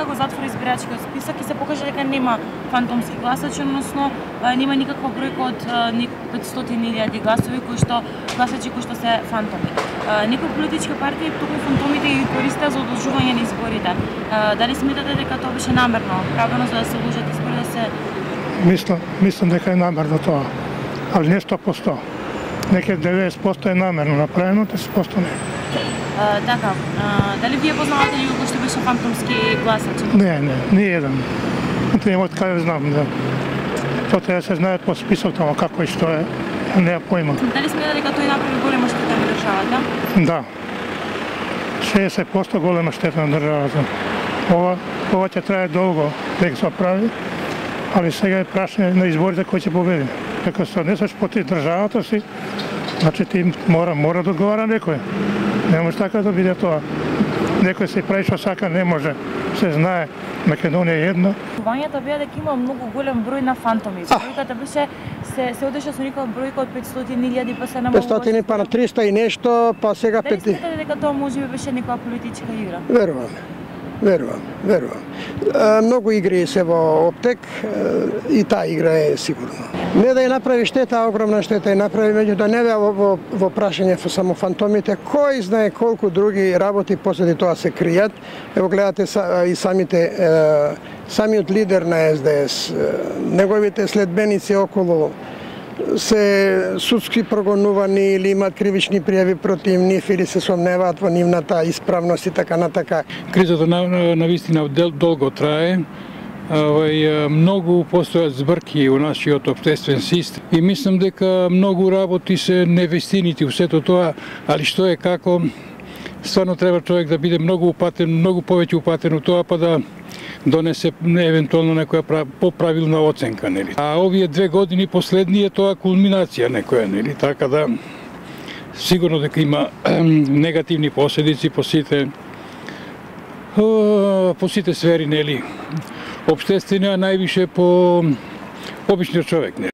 Го затвори избирачкиот список и се покажа дека нема фантомски гласачи, односно нема никаква бројка од 500.000 гласови кои што се фантоми. Некои политички партии токму фантомите ги користеа за одложување на изборите. Дали сметате дека тоа беше намерно, правено за да се одложат избори, да се Мислам дека е намерно тоа, али не 100%. Неке 90% е намерно направено, 10% не. Така, дали вие познавате некој што беше фантомски гласач? Не еден. Нема од каде знам, да. Тоа треба да се знае по список тоа како и што е, нема појма. Дали сметате дека тој направи голема штета на државата? Да. 60% голема штета на државата. Ова ќе трае долго дека се прави, али сега е прашање на изборите кој ќе победи. Дека се однесеш против државата си, значи ти мора да одговара некој. Не може така да биде тоа. Некој се прави што сака, не може. Се знае, Македонија е една. Чувањата беа дека има многу голем број на фантоми. Бројката беше се одеше со некоја бројка од 500.000, па се намалува. 500 па на 300 и нешто, па сега 5. Дали сметате дека тоа можеби беше некоја политичка игра? Верувам. Многу игри се во оптек и таа игра е сигурно. Не да ја направи штета, огромна штета ја направи, меѓутоа не беа во прашање само фантомите, кој знае колку други работи посреди тоа се кријат. Ево гледате и самиот лидер на СДС, неговите следбеници околу се судски прогонувани или имаат кривични пријави против нив или се сомневаат во нивната исправност и така натака. Кризата навистина долго трае. Многу постојат збрки во нашиот општествен систем и мислам дека многу работи се невестинити во сето тоа, али што е како, стварно треба човек да биде многу повеќе упатен во тоа, па да донесе евентуално некоја поправилна оценка, нели. А овие 2 години последни е тоа кулминација некоја, нели, така да сигурно дека има негативни последици по сите сфери, нели. Општествени, а највише по обичниот човек, нели.